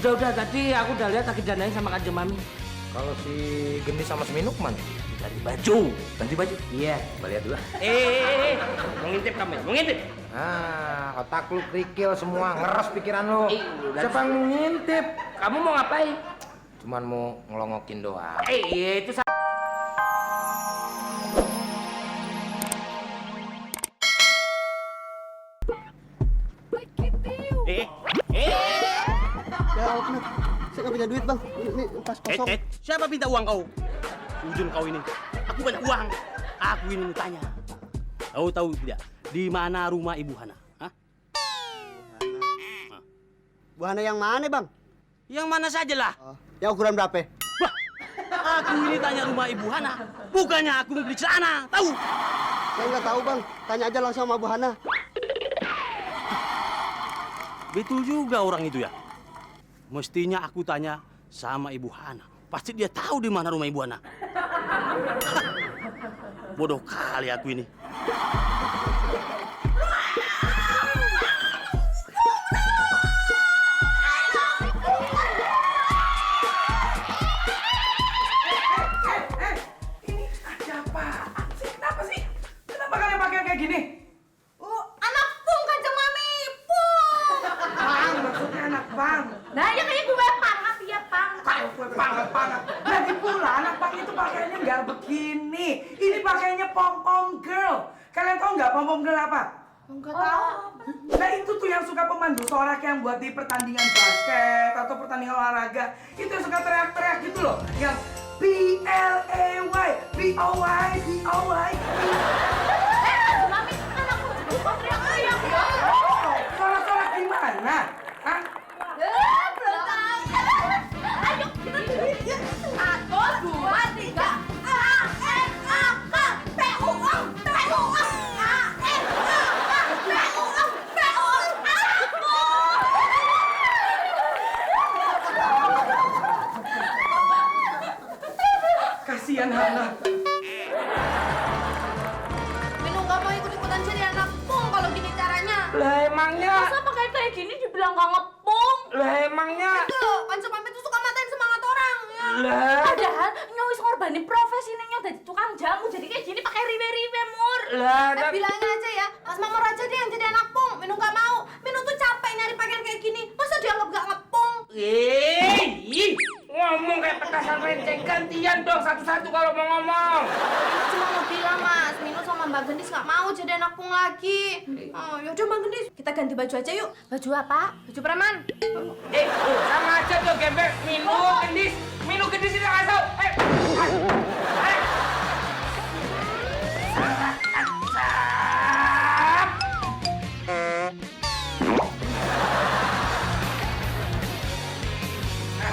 Udah tadi aku udah lihat lagi dandain sama Kanjeng Mami. Kalau si Gendis sama Seminuk mana? Ganti baju. Ganti baju? Iya. Coba lihat dulu. Mau ngintip kamu, mau ngintip. Ah, otak lu kerikil semua, ngeres pikiran lu. Siapa yang mau ngintip? Kamu mau ngapain? Cuman mau ngelongokin doang. Itu Ya, kenapa? Saya nggak punya duit, Bang. Ini pas kosong. Siapa minta uang kau? Ujun kau ini. Aku banyak uang. Aku ini mau tanya. Kau tahu tidak di mana rumah Ibu Hana? Hah? Bu Hana yang mana, Bang? Yang mana saja lah. Yang ukuran berapa? Wah, aku ini tanya rumah Ibu Hana. Bukannya aku mau beli celana, tahu? Saya nggak tahu, Bang. Tanya aja langsung sama Bu Hana. Betul juga orang itu ya. Mestinya aku tanya sama Ibu Hana. Pasti dia tahu di mana rumah Ibu Hana. Bodoh kali aku ini. Ini ada apaan sih? Kenapa sih? Kenapa kalian pakai kayak gini? Anak Pung, Kanjeng Mami, Pung. Bang, maksudnya anak bang. Nah, ya kayak gue pangat ya, Pang. Banget. Lagi pula anak bang itu pakaiannya nggak begini. Ini pakaiannya pom-pom girl. Kalian tahu nggak pom-pom girl apa? Enggak tahu. Nah itu tuh yang suka pemandu sorak yang buat di pertandingan basket atau pertandingan olahraga. Itu yang suka teriak-teriak gitu loh. Yang P-L-A-Y, P-O-Y, P-O-Y. Kanjeng Mami, kan aku kok teriak-teriak ya? Sorak-sorak gimana? Hah? Belum tahu. Ayo, kita yuk. 1, 2, 3. A-N-A-K P-U-N P-U-N A-N-A-K P-U-N P-U-N Kasihan Hana. Minu gak mau ikut-ikutan jadi anak Pung kalau gini caranya. lah emangnya. Masa pakai kayak gini dibilang gak ngepung? Lah emangnya. Itu, Kanjeng Mami tuh suka matain semangat orang ya. Lah. Padahal nyawis ngorbanin profesi nengnya jadi tukang jamu jadi kayak gini pakai ribe-ribe mur. Lah. Bilangin aja ya, Mas Mamor aja deh yang jadi anak Pung. Minu gak mau. Minu tuh capek nyari pakaian kayak gini. Masa dianggap gak ngepung? Ngomong kayak petasan renceng, gantian dong satu-satu kalau mau ngomong. Minu cuma mau bilang Mas, Minu sama Mbak Gendis gak mau jadi anak Pung lagi. Oh, yaudah Mbak Gendis, kita ganti baju aja yuk. Baju apa? Baju preman. Sama aja tuh gembel. Minu gendis ini nggak tahu.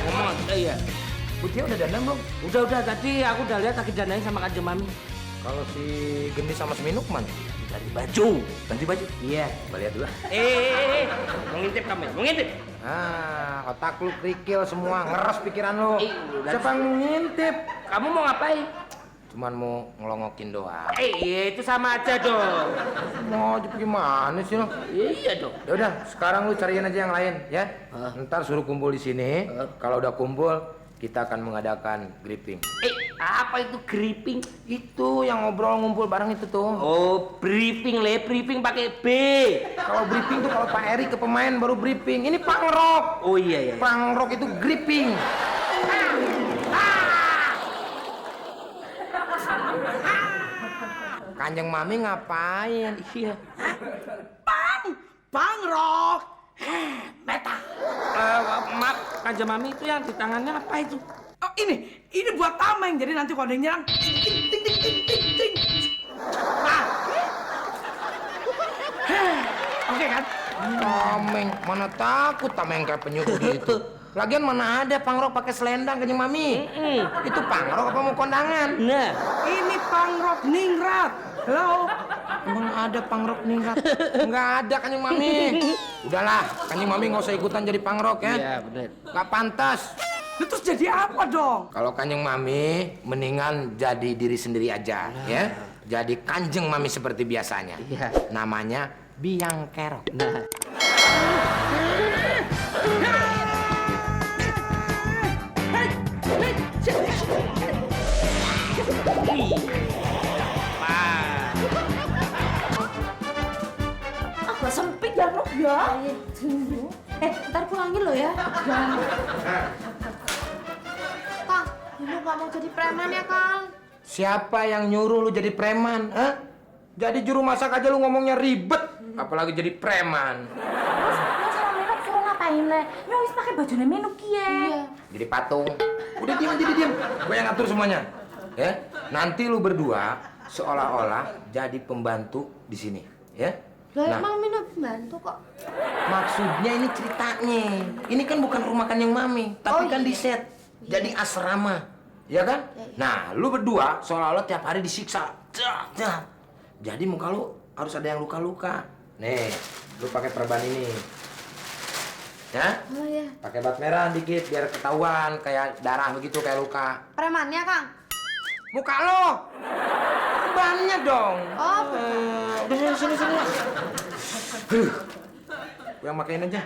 Ngomong, iya. Putih udah dandan belum? Udah tadi aku udah lihat lagi dandain sama Kanjeng Mami. Kalau si Gendis sama Seminuk mana? Ganti baju. Ganti baju? Iya. Coba lihat dulu. Mau ngintip kamu, mau ngintip. Ah, otak lu kerikil semua, ngeres pikiran lu. Siapa yang mau ngintip? Kamu mau ngapain? Cuman mau ngelongokin doang. Itu sama aja dong. Mau gimana sih lo? Iya dong. Ya udah, sekarang lu cariin aja yang lain ya. Ntar suruh kumpul di sini. Kalau udah kumpul, kita akan mengadakan gripping. Apa itu gripping? Itu yang ngobrol ngumpul bareng itu tuh. Oh, briefing pakai B. Kalau briefing tuh kalau Pak Eri ke pemain baru briefing. Ini pangrok. Oh iya. Pangrok itu gripping. Kanjeng Mami ngapain? Iya. Pangrok. Meta. Maaf, Kanjeng Mami itu yang di tangannya apa itu? Oh ini buat tameng. Jadi nanti kalau ada yang nyerang, ting ting ting ting ting ting. Ah. Oke kan? Tameng, mana takut tameng kayak penyuh gitu. Lagian mana ada pangrok pakai selendang Kanjeng Mami? Itu pangrok apa mau kondangan? Nah, Ini pangrok ningrat. Halo. Emang ada pangrok ningrat? Nggak ada Kanjeng Mami. Udahlah, Kanjeng Mami nggak usah ikutan jadi pangrok ya. iya benar. Nggak pantas. Terus jadi apa dong? Kalau Kanjeng Mami mendingan jadi diri sendiri aja ya. Jadi Kanjeng Mami seperti biasanya. Iya. Namanya biang kerok. Nah. Ya. Ntar pulangin lo ya. Kang, Minu gak mau jadi preman ya, Kang? Siapa yang nyuruh lu jadi preman? Jadi juru masak aja lu ngomongnya ribet, apalagi jadi preman. Terus sama Minu suruh ngapain le? Ya wis pakai bajunya Minu kie. Jadi patung. Udah diam aja, diam. Gue yang ngatur semuanya. Ya, nanti lu berdua seolah-olah jadi pembantu di sini, ya. Lah emang Minu pembantu kok. Maksudnya ini ceritanya. Ini kan bukan rumah kan yang Mami, tapi kan di set. Jadi asrama, ya kan? Nah, lu berdua seolah-olah tiap hari disiksa. Jadi muka lu harus ada yang luka-luka. Nih, lu pakai perban ini. Ya? Oh iya. Pakai bat merah dikit biar ketahuan kayak darah begitu, kayak luka. Premannya, Kang? Muka lo. Perbannya dong. Oh, Udah sini. Gue yang makain aja.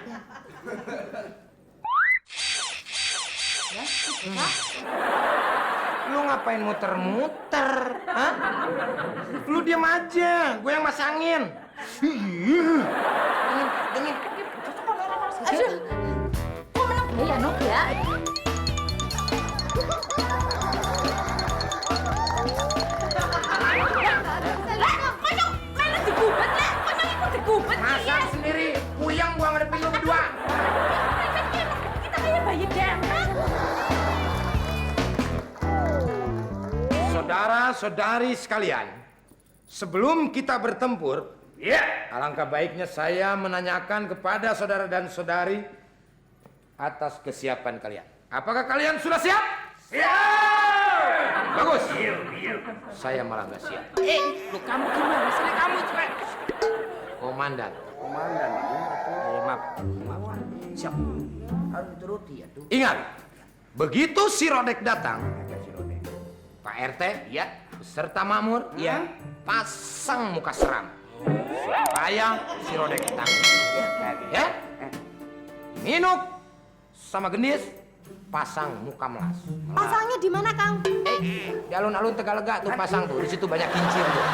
Lu ngapain muter-muter? Hah? Lu diam aja, gue yang masangin. Dingin. aduh. Kok menang ya, Nok ya? Masak sendiri, puyeng gua ngadepin lu berdua. Kita kayak bayi demplon. Saudara-saudari sekalian, sebelum kita bertempur, alangkah baiknya saya menanyakan kepada saudara dan saudari atas kesiapan kalian. Apakah kalian sudah siap? Siap! Bagus. Saya malah nggak siap. Lu kamu gimana sih? Kamu cepet. Komandan. Maaf. Siap. Harus dituruti ya tuh. Ingat, begitu si Rodek datang, Pak RT, Ya. beserta Makmur, Ya. pasang muka seram. Supaya si Rodek takut. Ya? Minuk sama Gendis pasang muka melas. Pasangnya di mana, Kang? Di alun-alun Tegalega tuh pasang tuh. Di situ banyak kincir tuh.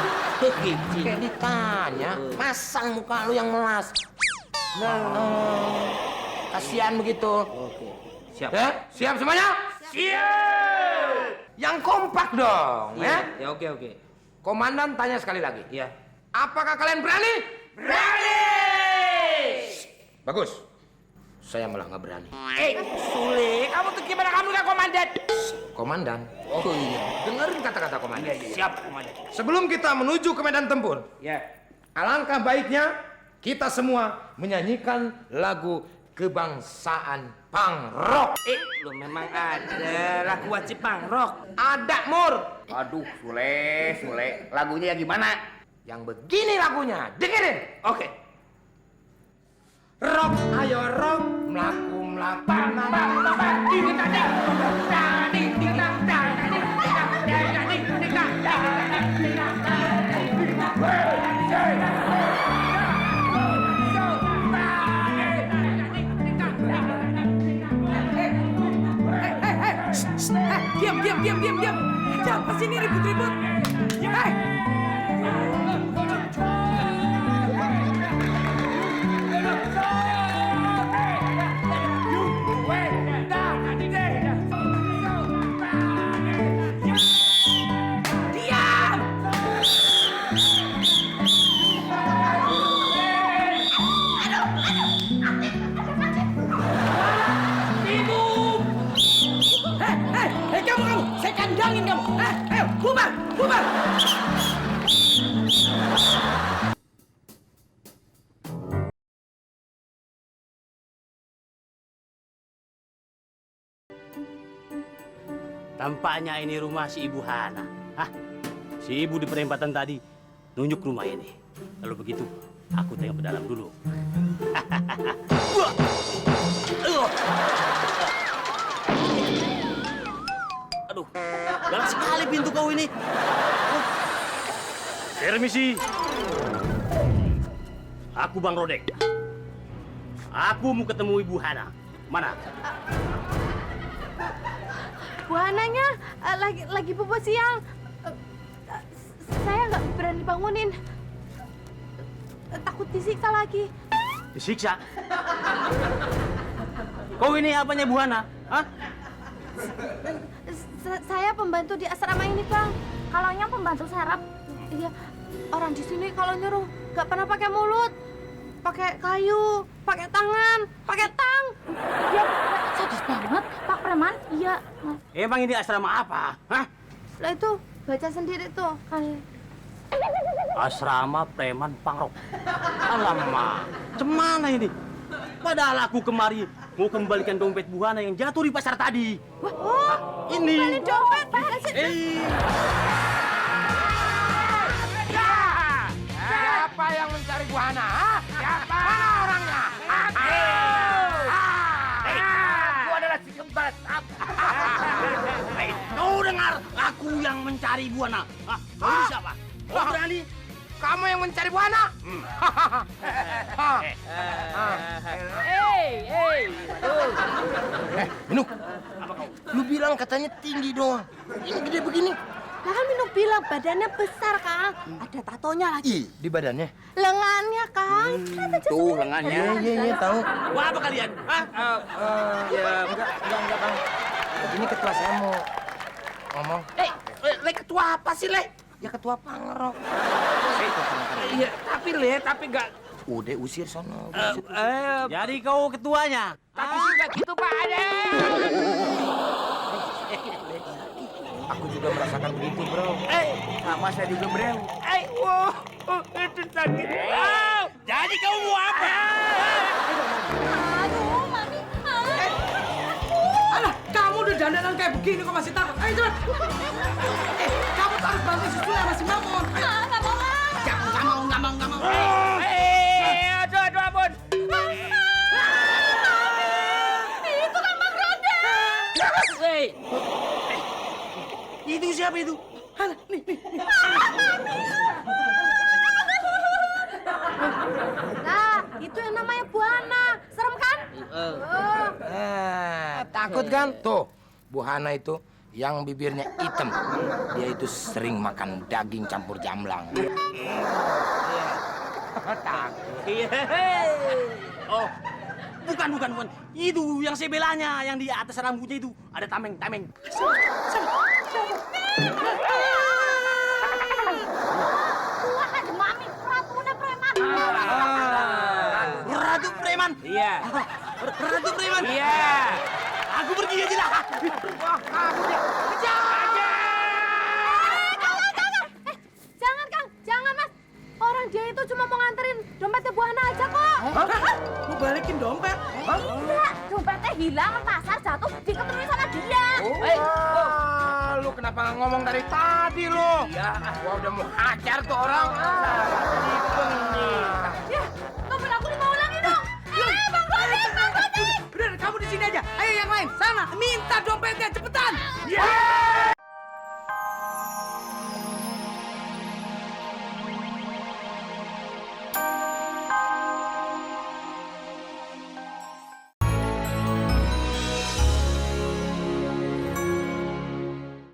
Kincir. Kayak ditanya, pasang muka lu yang melas. Kasihan begitu. Oke. Siap. Ya, siap semuanya? Siap. Yang kompak dong, ya. Ya oke. Komandan tanya sekali lagi. Iya. Apakah kalian berani? Berani. Bagus. Saya malah nggak berani. Sule, kamu tuh gimana kamu nggak komandan? Komandan. Oh iya. Dengerin kata-kata komandan. Siap, komandan. Sebelum kita menuju ke medan tempur, Ya. alangkah baiknya kita semua menyanyikan lagu kebangsaan pangrok. Lu memang ada lagu wajib pangrok. Ada, Mur. Aduh, Sule. Lagunya yang gimana? Yang begini lagunya. Dengerin. Oke. Rock, ayo rock, melaku. Diam. Siapa sih ini ribut-ribut? Hei! Hei, kamu! Saya kandangin kamu! Ayo, bubar! Tampaknya ini rumah si Ibu Hana. Hah? Si Ibu di perempatan tadi nunjuk rumah ini. Kalau begitu, aku tengok ke dalam dulu. Aduh, galak sekali pintu kau ini. Permisi. Aku Bang Rodek. Aku mau ketemu Ibu Hana. Mana? Bu Hananya lagi bobo siang. Saya nggak berani bangunin. Takut disiksa lagi. Disiksa. Kau ini apanya Bu Hana? Hah? Saya pembantu di asrama ini, Bang. Kalau yang pembantu serap, Iya, orang di sini kalau nyuruh nggak pernah pakai mulut, pakai kayu, pakai tangan, pakai tang. ya sadis banget, Pak Preman. Iya. Emang ini asrama apa? Hah? Lah itu baca sendiri tuh. Asrama preman pangrok. Alamak, cemana ini? Padahal aku kemari mau kembalikan dompet Bu Hana yang jatuh di pasar tadi. Oh, Ini. kembali dompet. Siapa yang mencari Bu Hana? Siapa? Mana orangnya? Aku adalah si kembar. Kau dengar? Aku yang mencari Bu Hana. Hah? Kau ini siapa? Kau berani? Kamu yang mencari Bu Hana? Minuk, lu bilang katanya tinggi doang. Ini gede begini. Lah kan Minuk bilang badannya besar, Kang. Ada tatonya lagi. Ih, di badannya. Lengannya, Kang. Tuh lengannya. Iya, tahu. Wah, apa kalian? Hah? Ya, enggak, Bang. Ini ketua saya mau ngomong. Le ketua apa sih, Le? Ya ketua pangrok. Iya, tapi nggak. Udah usir sono. Jadi kau ketuanya? Tapi sih nggak gitu, Pak Ade. Aku juga merasakan begitu, bro. Sama saya juga bro. Wow, itu sakit. Wow. Jadi kau mau apa? Aduh, Mami. Alah, kamu udah dandanan kayak begini kok masih takut? Ayo cepat. Kamu tuh harus bantu susul yang masih bangun. Ayo. Nggak mau, Kang. Nggak mau. Aduh, ampun. Itu kan Bang Ronda. Hei, Itu siapa itu? Nah, itu yang namanya Bu Hana. Serem kan? Takut kan? Tuh, Bu Hana itu yang bibirnya hitam. Dia itu sering makan daging campur jamblang. Oh, bukan. Itu yang sebelahnya, yang di atas rambutnya itu ada tameng. Wah, ada Mami, ratunya preman. Ratu preman. iya, Ratu preman. iya. Aku pergi aja lah. Jangan, Kang. Jangan, Mas. Orang dia itu cuma mau nganterin dompetnya Bu Hana aja kok. Mau balikin dompet? Iya, dompetnya hilang, pasar jatuh, diketemuin sama dia. Lu kenapa nggak ngomong dari tadi lu? Ya, gua udah mau hajar tuh orang. Ya, dompet aku mau ulangi dong. Bang Ronda. Udah, kamu di sini aja. Ayo yang lain, sana minta dompet